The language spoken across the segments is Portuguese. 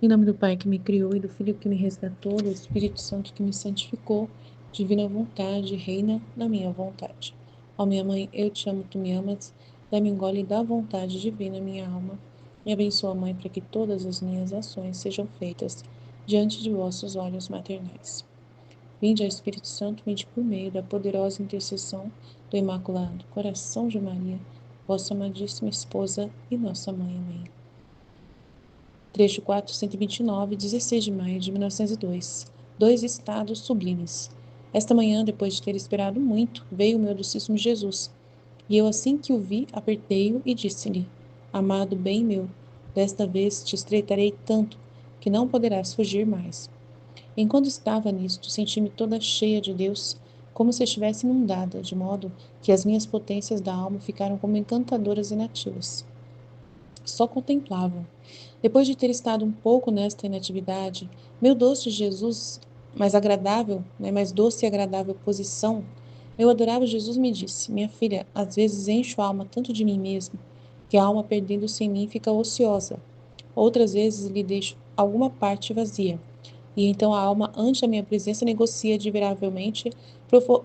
Em nome do Pai que me criou e do Filho que me resgatou, do Espírito Santo que me santificou, divina vontade, reina na minha vontade. Ó minha mãe, eu te amo, tu me amas, dá-me um gole da vontade divina, minha alma. Me abençoa, Mãe, para que todas as minhas ações sejam feitas diante de vossos olhos maternais. Vinde, ó Espírito Santo, vinde por meio da poderosa intercessão do Imaculado Coração de Maria, vossa amadíssima esposa e nossa mãe. Amém. Trecho 429, 16 de maio de 1902. Dois estados sublimes. Esta manhã, depois de ter esperado muito, veio o meu docíssimo Jesus. E eu, assim que o vi, apertei-o e disse-lhe: Amado bem meu, desta vez te estreitarei tanto que não poderás fugir mais. Enquanto estava nisto, senti-me toda cheia de Deus, como se estivesse inundada, de modo que as minhas potências da alma ficaram como encantadoras inativas. Só contemplavam. Depois de ter estado um pouco nesta inatividade, meu doce Jesus, mais agradável, mais doce e agradável posição, meu adorável Jesus me disse: Minha filha, às vezes encho a alma tanto de mim mesmo, que a alma perdendo-se em mim fica ociosa. Outras vezes lhe deixo alguma parte vazia. E então a alma, ante a minha presença, negocia admiravelmente,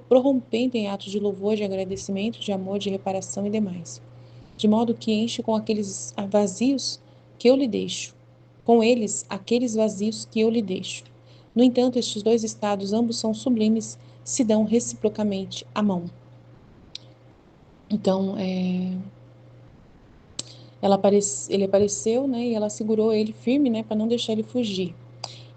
prorrompendo em atos de louvor, de agradecimento, de amor, de reparação e demais, de modo que enche com aqueles vazios que eu lhe deixo, com eles aqueles vazios que eu lhe deixo. No entanto, estes dois estados, ambos são sublimes, se dão reciprocamente a mão. Então, ele apareceu, né, e ela segurou ele firme, né, para não deixar ele fugir.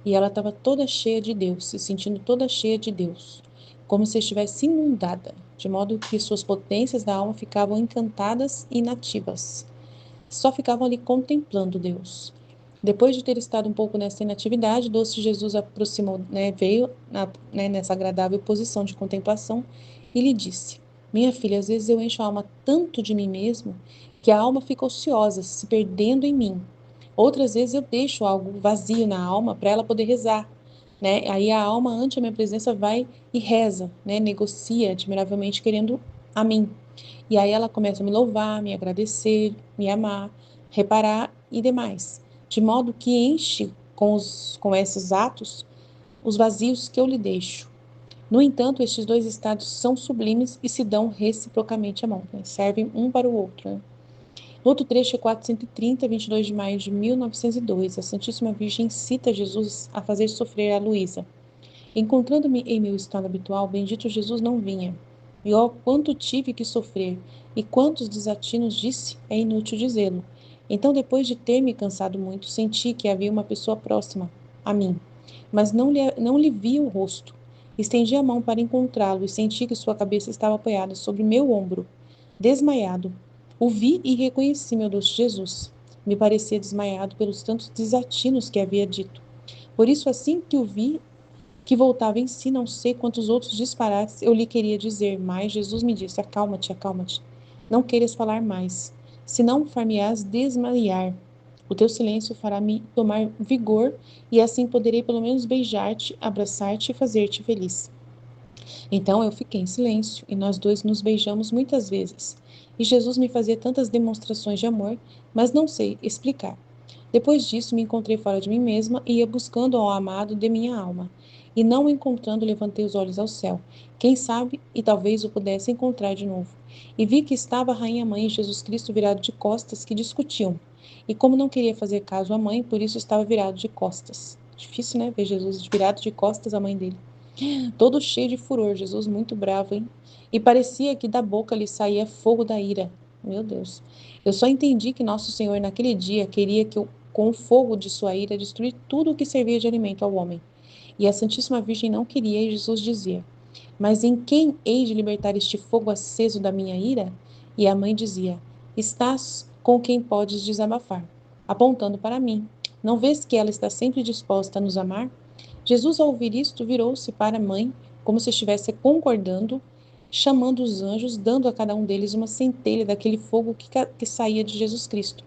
E ela estava toda cheia de Deus, se sentindo toda cheia de Deus, como se estivesse inundada, de modo que suas potências da alma ficavam encantadas e inativas. Só ficavam ali contemplando Deus. Depois de ter estado um pouco nessa inatividade, doce Jesus aproximou, né, veio nessa agradável posição de contemplação e lhe disse: Minha filha, às vezes eu encho a alma tanto de mim mesmo que a alma fica ociosa, se perdendo em mim. Outras vezes eu deixo algo vazio na alma para ela poder rezar, né? Aí a alma, ante a minha presença, vai e reza, né? Negocia admiravelmente querendo a mim. E aí ela começa a me louvar, me agradecer, me amar, reparar e demais, de modo que enche com esses atos os vazios que eu lhe deixo. No entanto, estes dois estados são sublimes e se dão reciprocamente a mão, né? Servem um para o outro, né? No outro trecho é 430, 22 de maio de 1902. A Santíssima Virgem cita Jesus a fazer sofrer a Luísa. Encontrando-me em meu estado habitual, bendito Jesus não vinha. E ó, quanto tive que sofrer, e quantos desatinos disse, é inútil dizê-lo. Então, depois de ter me cansado muito, senti que havia uma pessoa próxima a mim, mas não lhe vi o rosto. Estendi a mão para encontrá-lo e senti que sua cabeça estava apoiada sobre meu ombro, desmaiado. O vi e reconheci meu doce Jesus. Me parecia desmaiado pelos tantos desatinos que havia dito. Por isso, assim que o vi, que voltava em si, não sei quantos outros disparates eu lhe queria dizer, mas Jesus me disse: Acalma-te, acalma-te. Não queiras falar mais, senão far-me-ás desmaiar. O teu silêncio fará-me tomar vigor, e assim poderei pelo menos beijar-te, abraçar-te e fazer-te feliz. Então eu fiquei em silêncio, e nós dois nos beijamos muitas vezes. E Jesus me fazia tantas demonstrações de amor, mas não sei explicar. Depois disso, me encontrei fora de mim mesma e ia buscando ao amado de minha alma. E não o encontrando, levantei os olhos ao céu. Quem sabe, e talvez o pudesse encontrar de novo. E vi que estava a Rainha Mãe e Jesus Cristo virado de costas, que discutiam. E como não queria fazer caso à mãe, por isso estava virado de costas. Difícil, né? Ver Jesus virado de costas à mãe dele. Todo cheio de furor, Jesus muito bravo, hein? E parecia que da boca lhe saía fogo da ira. Meu Deus. Eu só entendi que nosso Senhor naquele dia queria que com o fogo de sua ira destruir tudo o que servia de alimento ao homem. E a Santíssima Virgem não queria, e Jesus dizia: Mas em quem hei de libertar este fogo aceso da minha ira? E a mãe dizia: Estás com quem podes desabafar, apontando para mim. Não vês que ela está sempre disposta a nos amar? Jesus, ao ouvir isto, virou-se para a mãe, como se estivesse concordando, chamando os anjos, dando a cada um deles uma centelha daquele fogo que saía de Jesus Cristo.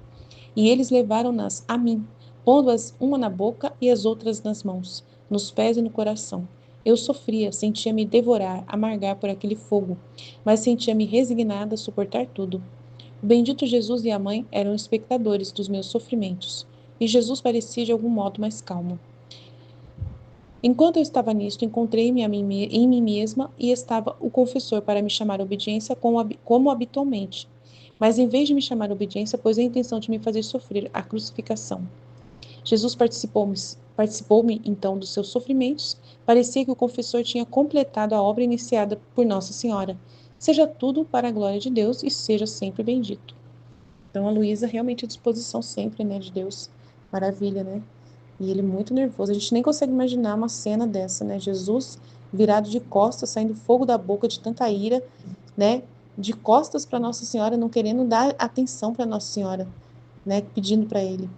E eles levaram-nas a mim, pondo-as uma na boca e as outras nas mãos, nos pés e no coração. Eu sofria, sentia-me devorar, amargar por aquele fogo, mas sentia-me resignada a suportar tudo. O bendito Jesus e a mãe eram espectadores dos meus sofrimentos. e Jesus parecia de algum modo mais calmo. Enquanto eu estava nisto, encontrei-me em mim mesma e estava o confessor para me chamar à obediência como habitualmente. Mas em vez de me chamar à obediência, pôs a intenção de me fazer sofrer a crucificação. Jesus participou-me então dos seus sofrimentos. Parecia que o confessor tinha completado a obra iniciada por Nossa Senhora. Seja tudo para a glória de Deus e seja sempre bendito. Então a Luísa realmente à disposição sempre, né, de Deus. Maravilha, né? E ele muito nervoso. A gente nem consegue imaginar uma cena dessa, né? Jesus virado de costas, saindo fogo da boca de tanta ira, né? De costas para Nossa Senhora, não querendo dar atenção para Nossa Senhora, né? Pedindo para ele,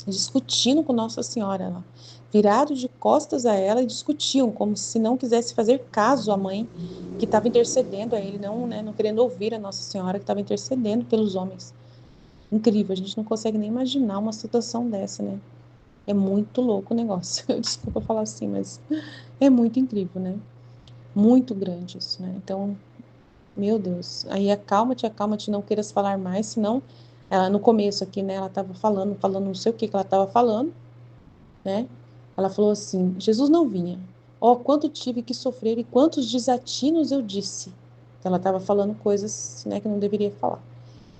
discutindo com Nossa Senhora lá. Virado de costas a ela e discutiam, como se não quisesse fazer caso à mãe que estava intercedendo a ele, não, né? Não querendo ouvir a Nossa Senhora que estava intercedendo pelos homens. Incrível, a gente não consegue nem imaginar uma situação dessa, né? É muito louco o negócio. Desculpa falar assim, mas é muito incrível, né? Muito grande isso, né? Então, meu Deus. Aí acalma-te, não queiras falar mais, senão, ela, no começo aqui, né? Ela estava falando, não sei o que ela estava falando, né? Ela falou assim: Jesus não vinha. Oh, quanto tive que sofrer e quantos desatinos eu disse. Então, ela estava falando coisas, né, que não deveria falar.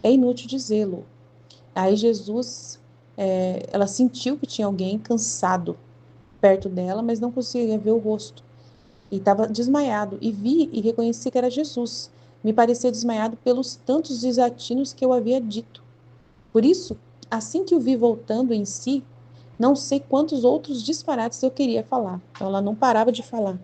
É inútil dizê-lo. Aí Jesus, ela sentiu que tinha alguém cansado perto dela, mas não conseguia ver o rosto. E estava desmaiado. E vi e reconheci que era Jesus. Me parecia desmaiado pelos tantos desatinos que eu havia dito. Por isso, assim que o vi voltando em si, não sei quantos outros disparates eu queria falar. Então, ela não parava de falar.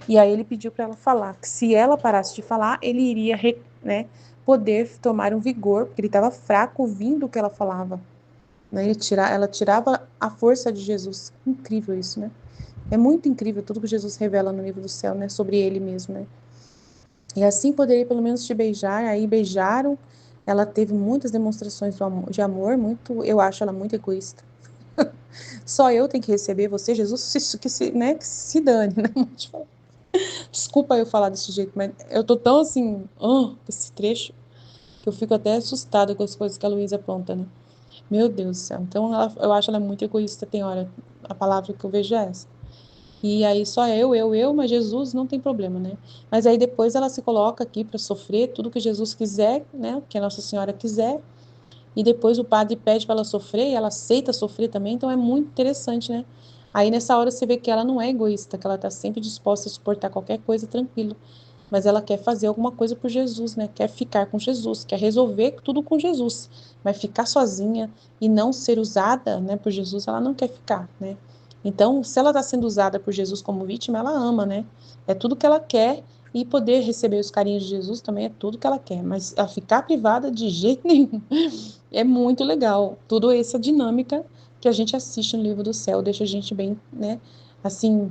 E aí ele pediu para ela falar, que se ela parasse de falar, ele iria, né, poder tomar um vigor, porque ele estava fraco ouvindo o que ela falava. Né? Ela tirava a força de Jesus. Incrível isso, né? É muito incrível tudo que Jesus revela no livro do céu, né? Sobre ele mesmo, né? E assim poderia pelo menos te beijar. Aí beijaram. Ela teve muitas demonstrações de amor, muito, eu acho ela muito egoísta. Só eu tenho que receber você, Jesus, né, que se dane, né? Desculpa eu falar desse jeito, mas eu tô tão assim, esse trecho, que eu fico até assustada com as coisas que a Luísa apronta, né? Meu Deus do céu. Então eu acho ela muito egoísta, tem hora, a palavra que eu vejo é essa. E aí só mas Jesus não tem problema, né? Mas aí depois ela se coloca aqui para sofrer tudo que Jesus quiser, né? Que a Nossa Senhora quiser. E depois o padre pede para ela sofrer e ela aceita sofrer também. Então é muito interessante, né? Aí nessa hora você vê que ela não é egoísta, que ela está sempre disposta a suportar qualquer coisa tranquilo. Mas ela quer fazer alguma coisa por Jesus, né? Quer ficar com Jesus, quer resolver tudo com Jesus. Mas ficar sozinha e não ser usada, né, por Jesus, ela não quer ficar, né? Então, se ela está sendo usada por Jesus como vítima, ela ama, né? É tudo que ela quer e poder receber os carinhos de Jesus também é tudo que ela quer. Mas ela ficar privada de jeito nenhum. É muito legal. Tudo essa dinâmica que a gente assiste no livro do céu deixa a gente bem, né? Assim,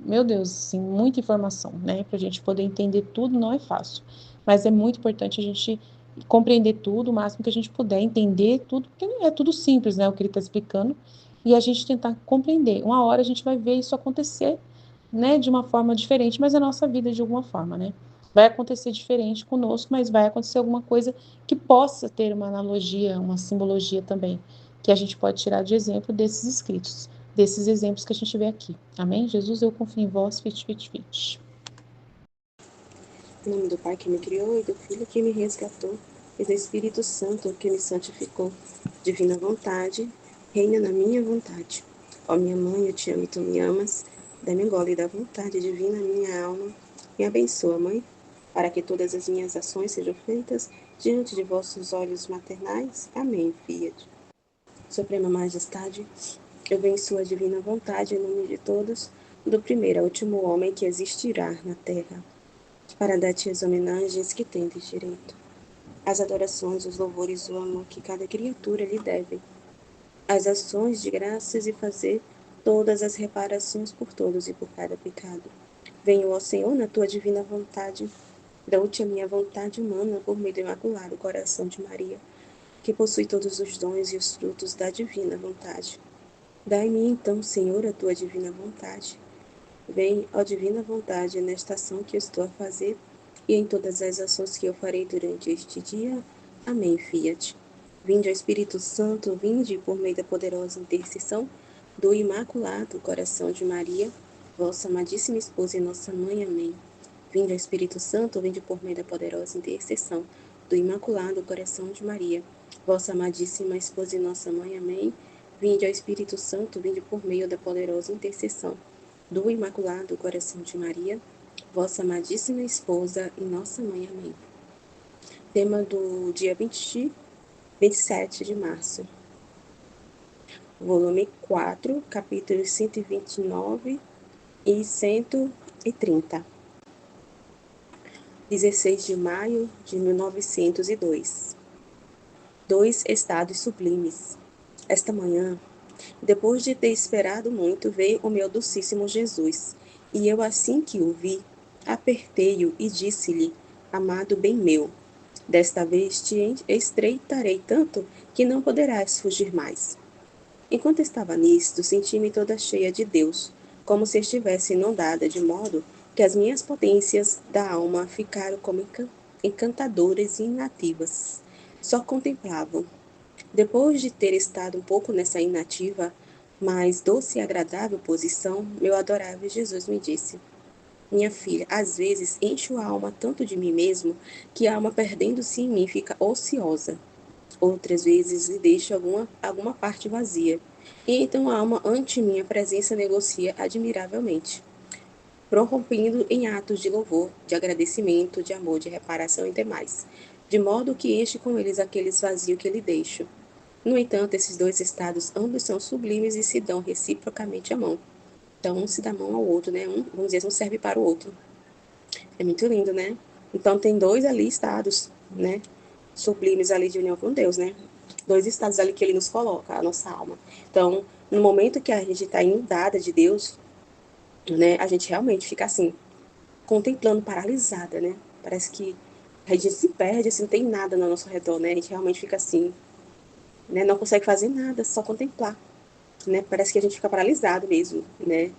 meu Deus, assim, muita informação, né? Para a gente poder entender tudo não é fácil, mas é muito importante a gente compreender tudo o máximo que a gente puder, entender tudo, porque é tudo simples, né? O que ele está explicando, e a gente tentar compreender. Uma hora a gente vai ver isso acontecer, né? De uma forma diferente, mas é a nossa vida de alguma forma, né? Vai acontecer diferente conosco, mas vai acontecer alguma coisa que possa ter uma analogia, uma simbologia também, que a gente pode tirar de exemplo desses escritos, desses exemplos que a gente vê aqui. Amém? Jesus, eu confio em vós, fit, fit, fit. Em nome do Pai que me criou e do Filho que me resgatou, e do Espírito Santo que me santificou. Divina vontade, reina na minha vontade. Ó minha mãe, eu te amo e tu me amas. Dá-me gole da vontade divina minha alma. Me abençoa, mãe, para que todas as minhas ações sejam feitas diante de vossos olhos maternais. Amém, Fiat. Suprema Majestade, eu venho em sua divina vontade, em nome de todos, do primeiro ao último homem que existirá na terra, para dar-te as homenagens que tendes direito, as adorações, os louvores, o amor que cada criatura lhe deve, as ações de graças e fazer todas as reparações por todos e por cada pecado. Venho ao Senhor na tua divina vontade, dou-te a minha vontade humana por meio do imaculado coração de Maria, que possui todos os dons e os frutos da divina vontade. Dai-me então, Senhor, a tua divina vontade. Vem, ó divina vontade, nesta ação que eu estou a fazer e em todas as ações que eu farei durante este dia. Amém, Fiat. Vinde, ó Espírito Santo, vinde por meio da poderosa intercessão do Imaculado Coração de Maria, vossa amadíssima esposa e nossa mãe. Amém. Vinde, ó Espírito Santo, vinde por meio da poderosa intercessão do Imaculado Coração de Maria, vossa amadíssima esposa e nossa mãe. Amém. Vinde, ó Espírito Santo, vinde por meio da poderosa intercessão do Imaculado Coração de Maria, vossa amadíssima esposa e nossa mãe. Amém. Tema do dia 27 de março. Volume 4, capítulos 129 e 130. 16 de maio de 1902. Dois estados sublimes. Esta manhã, depois de ter esperado muito, veio o meu docíssimo Jesus, e eu, assim que o vi, apertei-o e disse-lhe: amado bem meu, desta vez te estreitarei tanto que não poderás fugir mais. Enquanto estava nisto, senti-me toda cheia de Deus, como se estivesse inundada, de modo que as minhas potências da alma ficaram como encantadoras e inativas. Só contemplavam. Depois de ter estado um pouco nessa inativa, mas doce e agradável posição, meu adorável Jesus me disse: minha filha, às vezes encho a alma tanto de mim mesmo que a alma, perdendo-se em mim, fica ociosa. Outras vezes lhe deixo alguma parte vazia, e então a alma ante minha presença negocia admiravelmente, prorrompendo em atos de louvor, de agradecimento, de amor, de reparação e demais, de modo que enche com eles aqueles vazios que lhe deixo. No entanto, esses dois estados ambos são sublimes e se dão reciprocamente a mão. Então, um se dá a mão ao outro, né? Vamos dizer, um serve para o outro. É muito lindo, né? Então, tem dois ali estados, né? Sublimes ali de união com Deus, né? Dois estados ali que ele nos coloca, a nossa alma. Então, no momento que a gente está inundada de Deus, né? A gente realmente fica assim, contemplando, paralisada, né? Parece que a gente se perde, assim, não tem nada no nosso redor, né? A gente realmente fica assim, né? Não consegue fazer nada, só contemplar, né? Parece que a gente fica paralisado mesmo, né?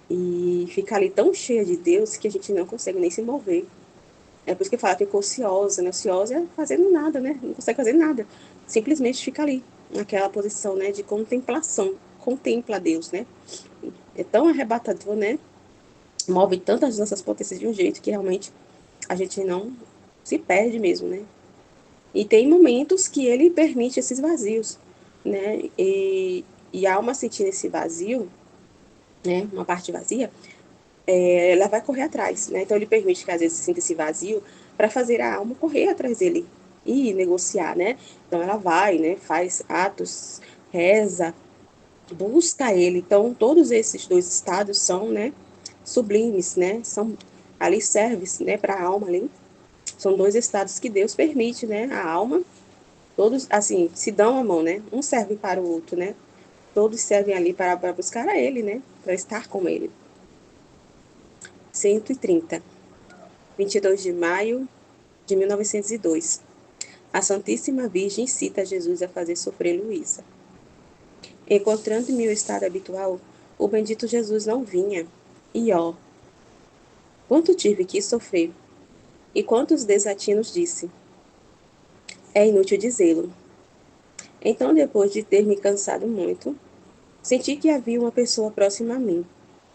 E fica ali tão cheia de Deus que a gente não consegue nem se mover. É por isso que fala que ficou ociosa, né? Ociosa é fazendo nada, né? Não consegue fazer nada. Simplesmente fica ali, naquela posição, né? De contemplação. Contempla Deus, né? É tão arrebatador, né? Move tantas nossas potências de um jeito que realmente a gente não se perde mesmo, né? E tem momentos que ele permite esses vazios, né? E a alma sentindo esse vazio, né? Uma parte vazia, ela vai correr atrás, né? Então ele permite que às vezes sinta esse vazio para fazer a alma correr atrás dele e negociar, né? Então ela vai, né? Faz atos, reza, busca ele. Então todos esses dois estados são, né? Sublimes, né? São ali serve, né? Para a alma ali. São dois estados que Deus permite, né? A alma, todos assim se dão a mão, né? Um serve para o outro, né? Todos servem ali para buscar a Ele, né? Para estar com Ele. 130. 22 de maio de 1902. A Santíssima Virgem cita Jesus a fazer sofrer Luísa. Encontrando em meu estado habitual, o bendito Jesus não vinha. E ó, quanto tive que sofrer, e quantos desatinos disse. É inútil dizê-lo. Então, depois de ter me cansado muito, senti que havia uma pessoa próxima a mim,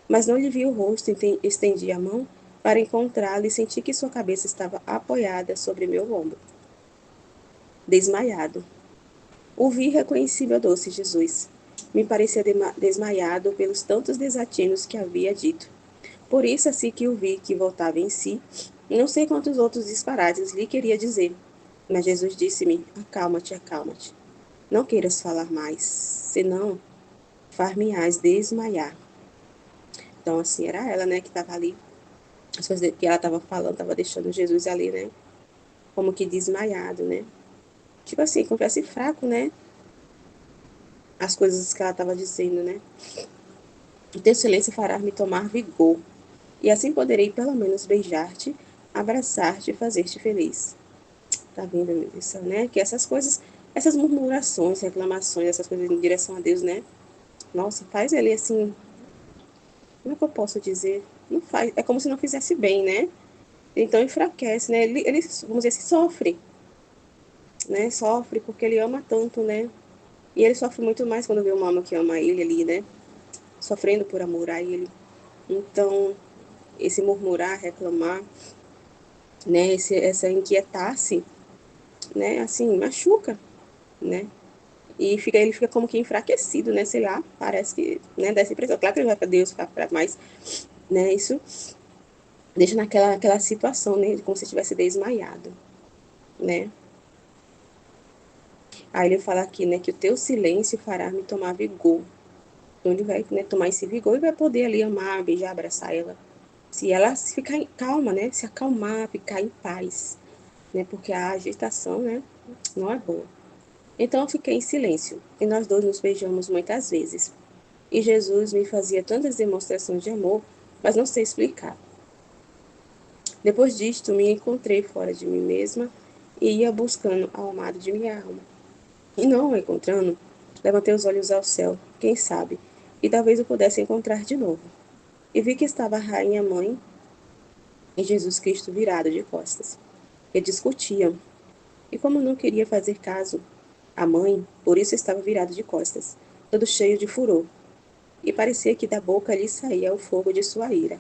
mas não lhe vi o rosto, estendi a mão para encontrá-la e senti que sua cabeça estava apoiada sobre meu ombro. Desmaiado. O vi e reconheci meu doce Jesus. Me parecia desmaiado pelos tantos desatinos que havia dito. Por isso, assim que o vi que voltava em si, não sei quantos outros disparates lhe queria dizer. Mas Jesus disse-me: acalma-te, acalma-te. Não queiras falar mais, senão far-me-ás desmaiar. Então, assim, era ela, né, que estava ali. As coisas que ela estava falando, estava deixando Jesus ali, né, como que desmaiado, né. Tipo assim, como se fosse fraco, né, as coisas que ela estava dizendo, né. O teu silêncio fará-me tomar vigor, e assim poderei pelo menos beijar-te, abraçar-te e fazer-te feliz. Tá vendo, meu Deus, né? Que essas coisas, essas murmurações, reclamações, essas coisas em direção a Deus, né? Nossa, faz ele assim, como é que eu posso dizer? Não faz, é como se não fizesse bem, né? Então enfraquece, né? Ele vamos dizer, se sofre. né? Sofre porque ele ama tanto, né? E ele sofre muito mais quando vê uma alma que ama ele ali, né? Sofrendo por amor a ele. Então, esse murmurar, reclamar, né? Essa inquietar-se, né? Assim, machuca, né? E ele fica como que enfraquecido, né? Sei lá, parece que, né? Dá essa impressão. Claro que ele vai para Deus, ficar fraco, mas, né? Isso deixa aquela situação, né? Como se estivesse desmaiado, né? Aí ele fala aqui, né? Que o teu silêncio fará me tomar vigor. Então ele vai, né, tomar esse vigor e vai poder ali amar, beijar, abraçar ela. Se ela ficar calma, né? Se acalmar, ficar em paz, né? Porque a agitação, né? Não é boa. Então eu fiquei em silêncio e nós dois nos beijamos muitas vezes. E Jesus me fazia tantas demonstrações de amor, mas não sei explicar. Depois disto, me encontrei fora de mim mesma e ia buscando ao amado de minha alma. E não o encontrando, levantei os olhos ao céu, quem sabe, e talvez eu pudesse encontrar de novo. E vi que estava a rainha mãe e Jesus Cristo virado de costas. E discutiam. E como não queria fazer caso à mãe, por isso estava virado de costas, todo cheio de furor. E parecia que da boca lhe saía o fogo de sua ira.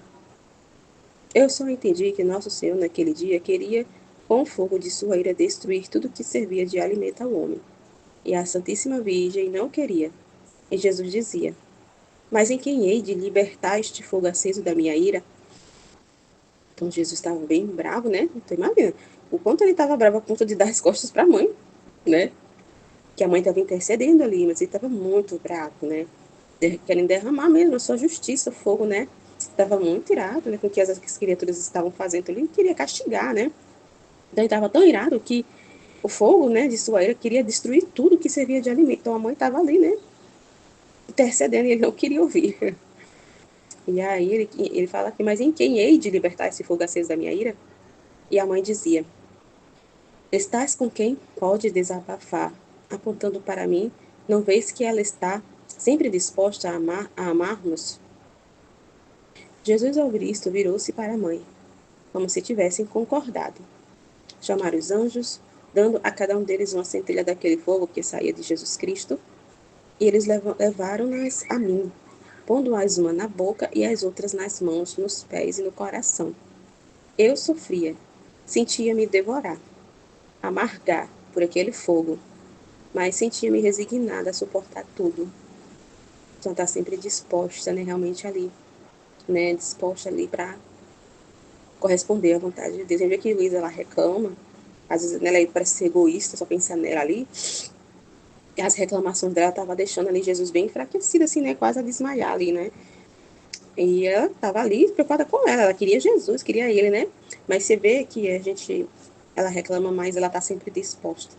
Eu só entendi que Nosso Senhor, naquele dia, queria, com o fogo de sua ira, destruir tudo que servia de alimento ao homem. E a Santíssima Virgem não queria. E Jesus dizia: Mas em quem hei de libertar este fogo aceso da minha ira? Então Jesus estava bem bravo, né? Então imagina, o quanto ele estava bravo a ponto de dar as costas para a mãe, né? Que a mãe estava intercedendo ali, mas ele estava muito bravo, né? Querendo derramar mesmo a sua justiça, o fogo, né? Estava muito irado, né? Com o que as criaturas estavam fazendo. Ele queria castigar, né? Então ele estava tão irado que o fogo, né, de sua ira queria destruir tudo que servia de alimento. Então a mãe estava ali, né? Intercedendo e ele não queria ouvir. E aí ele fala aqui, mas em quem hei de libertar esse fogo aceso da minha ira? E a mãe dizia: Estás com quem pode desabafar, apontando para mim, não vês que ela está sempre disposta a amar-nos? Jesus, ao ouvir isto, virou-se para a mãe, como se tivessem concordado. Chamaram os anjos, dando a cada um deles uma centelha daquele fogo que saía de Jesus Cristo, e eles levaram-nas a mim, pondo-as uma na boca e as outras nas mãos, nos pés e no coração. Eu sofria, sentia-me devorar, amargar por aquele fogo, mas sentia-me resignada a suportar tudo. Então está sempre disposta, né, realmente ali, né, disposta ali para corresponder à vontade de Deus. A gente vê que Luísa, ela reclama, às vezes né, ela parece ser egoísta, só pensando nela ali, e as reclamações dela estavam deixando ali Jesus bem enfraquecido, assim, né, quase a desmaiar ali, né. E ela estava ali preocupada com ela queria Jesus, queria ele, né, mas você vê que ela reclama, mas ela está sempre disposta,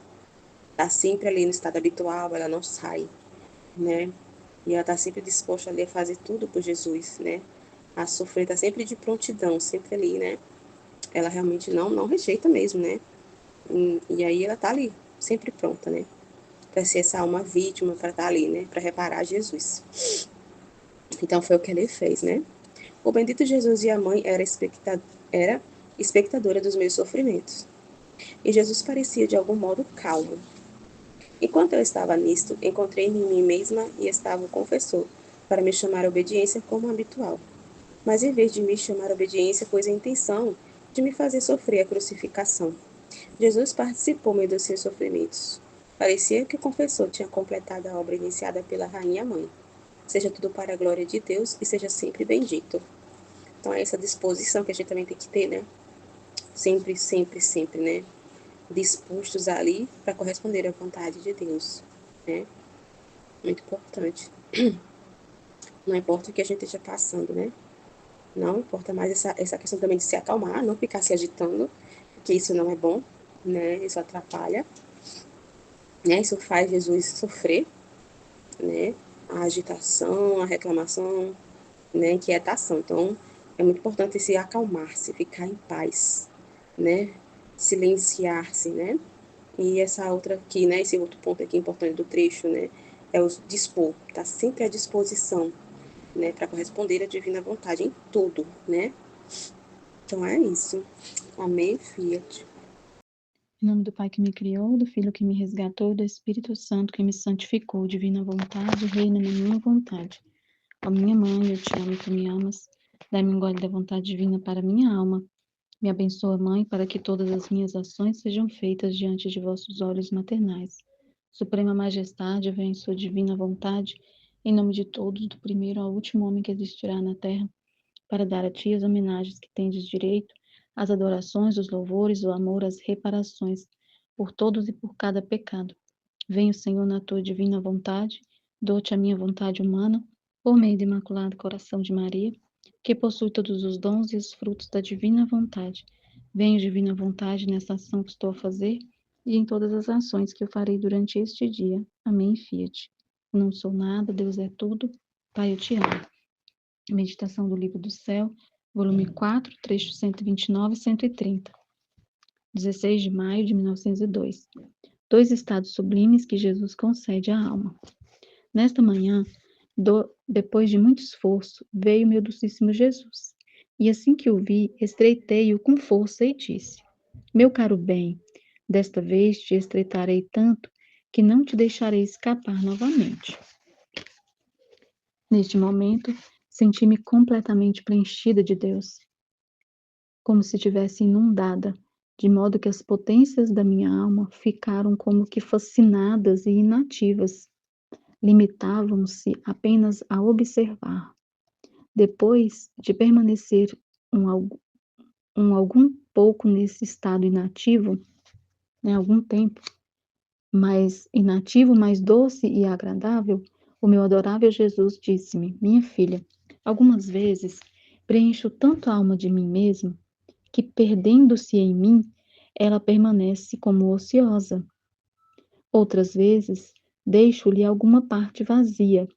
está sempre ali no estado habitual, ela não sai, né? E ela está sempre disposta ali a fazer tudo por Jesus, né? A sofrer, está sempre de prontidão, sempre ali, né? Ela realmente não rejeita mesmo, né? E aí ela está ali, sempre pronta, né? Para ser essa alma vítima, para estar ali, né? Para reparar Jesus. Então foi o que ele fez, né? O bendito Jesus e a mãe era espectadora dos meus sofrimentos. E Jesus parecia de algum modo calmo. Enquanto eu estava nisto, encontrei-me em mim mesma e estava o confessor, para me chamar a obediência como habitual. Mas em vez de me chamar a obediência, pôs a intenção de me fazer sofrer a crucificação. Jesus participou-me dos seus sofrimentos. Parecia que o confessor tinha completado a obra iniciada pela Rainha Mãe. Seja tudo para a glória de Deus e seja sempre bendito. Então é essa disposição que a gente também tem que ter, né? Sempre, sempre, sempre, né? Dispostos ali para corresponder à vontade de Deus, né? Muito importante. Não importa o que a gente esteja passando, né? Não importa mais essa questão também de se acalmar, não ficar se agitando, porque isso não é bom, né? Isso atrapalha, né? Isso faz Jesus sofrer, né? A agitação, a reclamação, né? A inquietação. Então, é muito importante se acalmar-se, ficar em paz, né? Silenciar-se, né? E essa outra aqui, né? Esse outro ponto aqui importante do trecho, né? É o dispor, tá sempre à disposição, né? Para corresponder à divina vontade em tudo, né? Então é isso. Amém, Fiat. Em nome do Pai que me criou, do Filho que me resgatou, do Espírito Santo que me santificou, divina vontade, reina na minha vontade. Ó minha mãe, eu te amo e tu me amas. Dai-me um gole da vontade divina para minha alma. Me abençoa, Mãe, para que todas as minhas ações sejam feitas diante de vossos olhos maternais. Suprema Majestade, vem em sua divina vontade, em nome de todos, do primeiro ao último homem que existirá na terra, para dar a ti as homenagens que tendes direito, as adorações, os louvores, o amor, as reparações, por todos e por cada pecado. Venho, Senhor, na tua divina vontade, dou-te a minha vontade humana, por meio do Imaculado Coração de Maria, que possui todos os dons e os frutos da divina vontade. Venho, divina vontade, nessa ação que estou a fazer e em todas as ações que eu farei durante este dia. Amém, Fiat. Eu não sou nada, Deus é tudo. Pai, eu te amo. Meditação do Livro do Céu, volume 4, trechos 129 e 130. 16 de maio de 1902. Dois estados sublimes que Jesus concede à alma. Nesta manhã, depois de muito esforço, veio meu docíssimo Jesus. E assim que o vi, estreitei-o com força e disse: Meu caro bem, desta vez te estreitarei tanto que não te deixarei escapar novamente. Neste momento, senti-me completamente preenchida de Deus, como se tivesse inundada, de modo que as potências da minha alma ficaram como que fascinadas e inativas. Limitavam-se apenas a observar. Depois de permanecer algum pouco nesse estado inativo, algum tempo, mais inativo, mais doce e agradável, o meu adorável Jesus disse-me: Minha filha, algumas vezes preencho tanto a alma de mim mesmo que, perdendo-se em mim, ela permanece como ociosa. Outras vezes, deixo-lhe alguma parte vazia,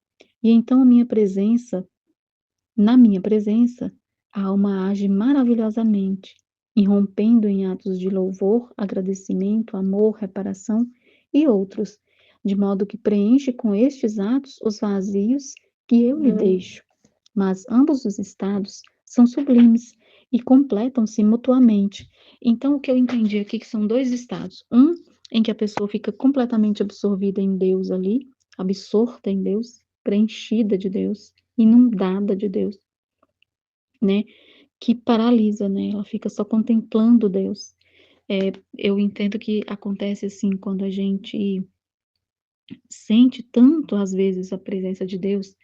e então na minha presença, a alma age maravilhosamente, irrompendo em atos de louvor, agradecimento, amor, reparação e outros, de modo que preenche com estes atos os vazios que eu lhe deixo. Mas ambos os estados são sublimes e completam-se mutuamente. Então, o que eu entendi aqui que são dois estados. Um, em que a pessoa fica completamente absorvida em Deus ali, absorta em Deus, preenchida de Deus, inundada de Deus, né? Que paralisa, né? Ela fica só contemplando Deus. Eu entendo que acontece assim quando a gente sente tanto às vezes a presença de Deus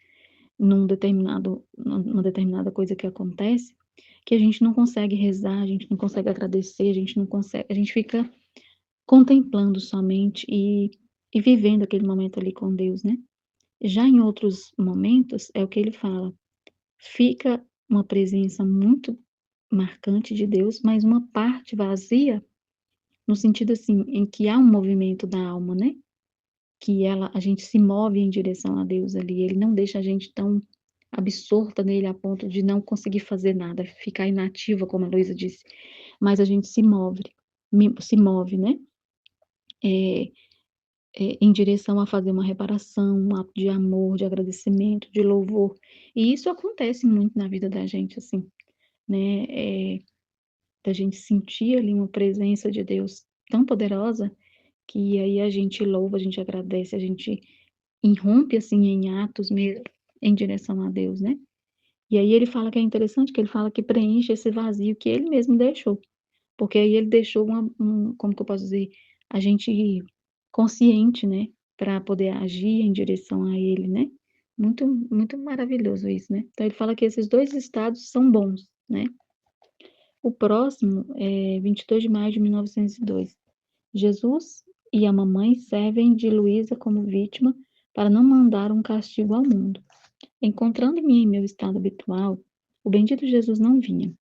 numa determinada coisa que acontece, que a gente não consegue rezar, a gente não consegue agradecer, a gente fica contemplando somente e vivendo aquele momento ali com Deus, né? Já em outros momentos, é o que ele fala, fica uma presença muito marcante de Deus, mas uma parte vazia, no sentido assim, em que há um movimento da alma, né? Que a gente se move em direção a Deus ali, ele não deixa a gente tão absorta nele a ponto de não conseguir fazer nada, ficar inativa, como a Luísa disse, mas a gente se move, né? Em direção a fazer uma reparação, um ato de amor, de agradecimento, de louvor. E isso acontece muito na vida da gente, assim, né? Da gente sentir ali uma presença de Deus tão poderosa que aí a gente louva, a gente agradece, a gente irrompe, assim, em atos mesmo, em direção a Deus, né? E aí ele fala que é interessante, que ele fala que preenche esse vazio que ele mesmo deixou. Porque aí ele deixou como que eu posso dizer, a gente consciente, né, para poder agir em direção a ele, né? Muito, muito maravilhoso isso, né? Então ele fala que esses dois estados são bons, né? O próximo é 22 de maio de 1902. Jesus e a mamãe servem de Luísa como vítima para não mandar um castigo ao mundo. Encontrando-me em meu estado habitual, o bendito Jesus não vinha.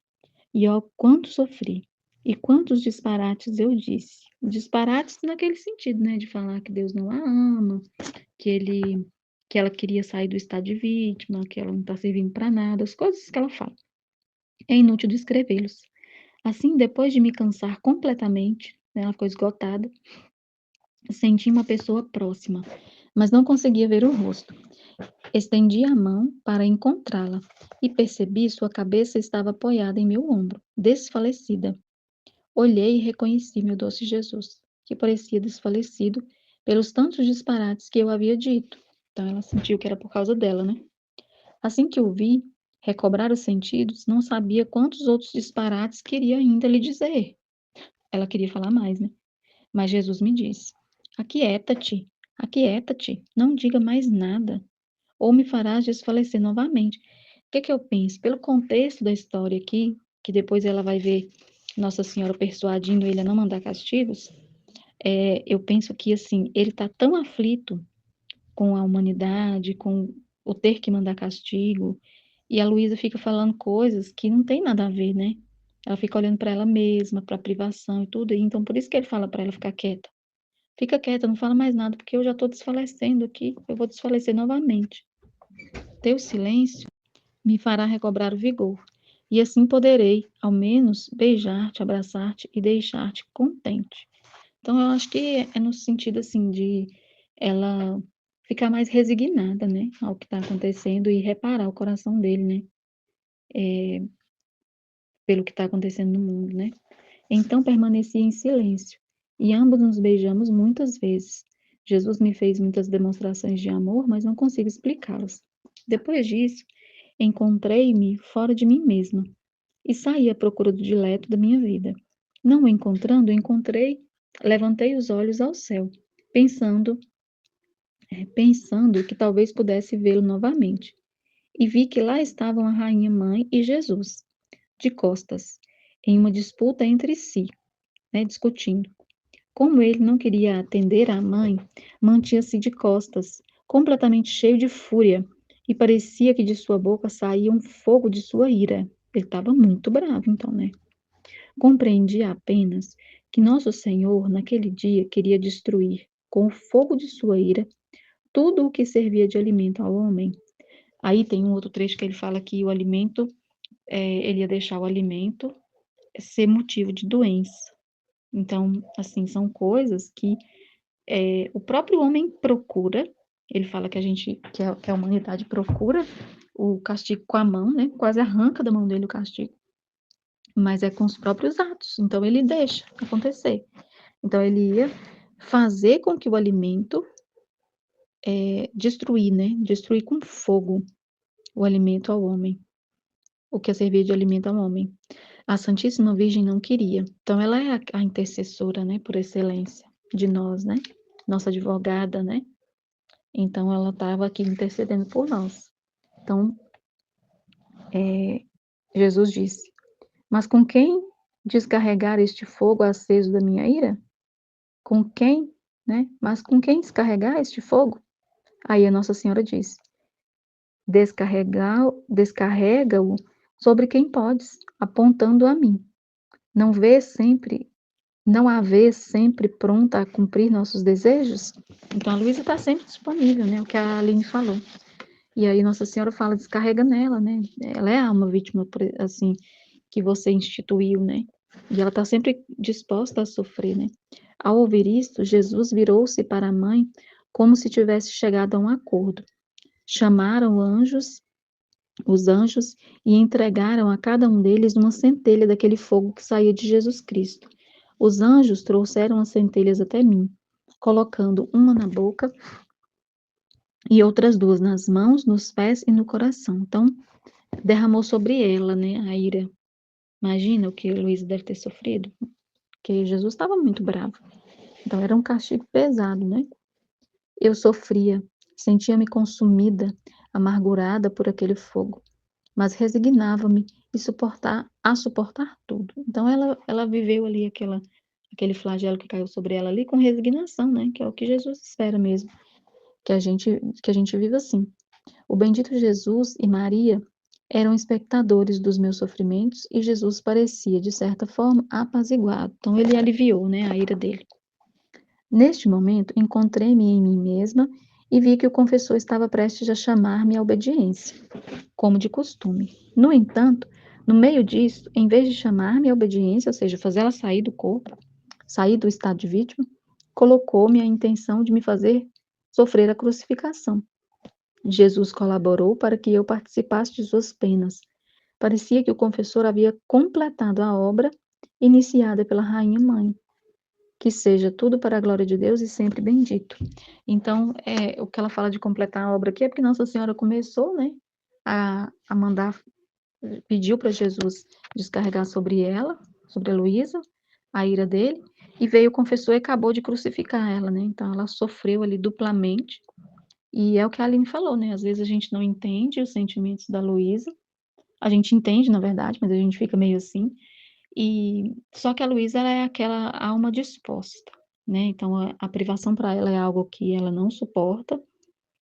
E ó, quanto sofri! E quantos disparates eu disse. Disparates naquele sentido, né? De falar que Deus não a ama, que ela queria sair do estado de vítima, que ela não está servindo para nada, as coisas que ela fala. É inútil descrevê-los. Assim, depois de me cansar completamente, né, ela ficou esgotada, senti uma pessoa próxima, mas não conseguia ver o rosto. Estendi a mão para encontrá-la e percebi sua cabeça estava apoiada em meu ombro, desfalecida. Olhei e reconheci meu doce Jesus, que parecia desfalecido pelos tantos disparates que eu havia dito. Então ela sentiu que era por causa dela, né? Assim que o vi recobrar os sentidos, não sabia quantos outros disparates queria ainda lhe dizer. Ela queria falar mais, né? Mas Jesus me disse: Aquieta-te, aquieta-te, não diga mais nada, ou me farás desfalecer novamente. O que eu penso? Pelo contexto da história aqui, que depois ela vai ver Nossa Senhora persuadindo ele a não mandar castigos, eu penso que, assim, ele está tão aflito com a humanidade, com o ter que mandar castigo, e a Luísa fica falando coisas que não tem nada a ver, né? Ela fica olhando para ela mesma, para a privação e tudo, e então por isso que ele fala para ela ficar quieta. Fica quieta, não fala mais nada, porque eu já estou desfalecendo aqui, eu vou desfalecer novamente. Teu silêncio me fará recobrar o vigor, e assim poderei, ao menos, beijar-te, abraçar-te e deixar-te contente. Então, eu acho que é no sentido, assim, de ela ficar mais resignada, né, ao que está acontecendo e reparar o coração dele, né, pelo que está acontecendo no mundo, né. Então, permaneci em silêncio, e ambos nos beijamos muitas vezes. Jesus me fez muitas demonstrações de amor, mas não consigo explicá-las. Depois disso, encontrei-me fora de mim mesma e saí à procura do dileto da minha vida. Não o encontrando, levantei os olhos ao céu, pensando que talvez pudesse vê-lo novamente. E vi que lá estavam a rainha mãe e Jesus, de costas, em uma disputa entre si, né, discutindo. Como ele não queria atender à mãe, mantinha-se de costas, completamente cheio de fúria, e parecia que de sua boca saía um fogo de sua ira. Ele estava muito bravo, então, né? Compreendia apenas que Nosso Senhor, naquele dia, queria destruir, com o fogo de sua ira, tudo o que servia de alimento ao homem. Aí tem um outro trecho que ele fala que o alimento, ele ia deixar o alimento ser motivo de doença. Então, assim, são coisas que o próprio homem procura. Ele fala que que a humanidade procura o castigo com a mão, né? Quase arranca da mão dele o castigo. Mas é com os próprios atos. Então, ele deixa acontecer. Então, ele ia fazer com que o alimento destruir, né? Destruir com fogo o alimento ao homem, o que servia de alimento ao homem. A Santíssima Virgem não queria. Então, ela é a intercessora, né? Por excelência de nós, né? Nossa advogada, né? Então, ela estava aqui intercedendo por nós. Então, Jesus disse: Mas com quem descarregar este fogo aceso da minha ira? Com quem, né? Mas com quem descarregar este fogo? Aí a Nossa Senhora disse: Descarrega-o sobre quem podes, apontando a mim. Não a vês sempre pronta a cumprir nossos desejos? Então a Luísa está sempre disponível, né? O que a Aline falou. E aí Nossa Senhora fala, descarrega nela, né? Ela é uma vítima, assim, que você instituiu, né? E ela está sempre disposta a sofrer, né? Ao ouvir isto, Jesus virou-se para a mãe como se tivesse chegado a um acordo. Chamaram os anjos, e entregaram a cada um deles uma centelha daquele fogo que saía de Jesus Cristo. Os anjos trouxeram as centelhas até mim, colocando uma na boca e outras duas nas mãos, nos pés e no coração. Então, derramou sobre ela, né, a ira. Imagina o que Luísa deve ter sofrido, porque Jesus estava muito bravo. Então, era um castigo pesado, né? Eu sofria, sentia-me consumida, amargurada por aquele fogo, mas resignava-me a suportar tudo. Então, ela viveu ali aquele flagelo que caiu sobre ela ali com resignação, né? Que é o que Jesus espera mesmo, que a gente viva assim. O bendito Jesus e Maria eram espectadores dos meus sofrimentos e Jesus parecia, de certa forma, apaziguado. Então, ele aliviou, né, a ira dele. Neste momento, encontrei-me em mim mesma e vi que o confessor estava prestes a chamar-me à obediência, como de costume. No entanto, no meio disso, em vez de chamar-me à obediência, ou seja, fazer ela sair do corpo, sair do estado de vítima, colocou-me a intenção de me fazer sofrer a crucificação. Jesus colaborou para que eu participasse de suas penas. Parecia que o confessor havia completado a obra iniciada pela Rainha Mãe. Que seja tudo para a glória de Deus e sempre bendito. Então, o que ela fala de completar a obra aqui é porque Nossa Senhora começou, né, a mandar, pediu para Jesus descarregar sobre ela, sobre a Luísa, a ira dele, e veio o confessor e acabou de crucificar ela, né? Então, ela sofreu ali duplamente. E é o que a Aline falou, né? Às vezes a gente não entende os sentimentos da Luísa. A gente entende, na verdade, mas a gente fica meio assim. E só que a Luísa, ela é aquela alma disposta, né? Então a privação para ela é algo que ela não suporta.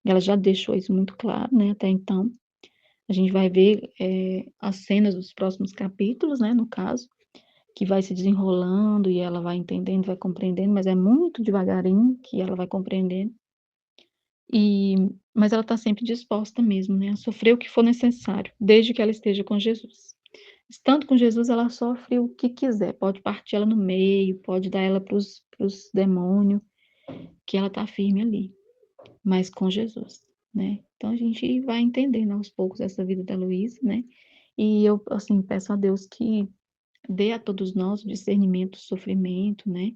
Ela já deixou isso muito claro, né? Até então, a gente vai ver as cenas dos próximos capítulos, né? No caso, que vai se desenrolando e ela vai entendendo, vai compreendendo, mas é muito devagarinho que ela vai compreendendo. Mas ela está sempre disposta mesmo, né? A sofrer o que for necessário, desde que ela esteja com Jesus. Estando com Jesus, ela sofre o que quiser, pode partir ela no meio, pode dar ela para os demônios, que ela está firme ali, mas com Jesus, né? Então a gente vai entendendo aos poucos essa vida da Luísa, né? E eu, assim, peço a Deus que dê a todos nós o discernimento, o sofrimento, né?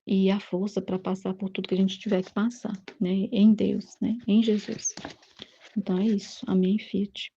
E a força para passar por tudo que a gente tiver que passar, né? Em Deus, né? Em Jesus. Então é isso. Amém, Fiat.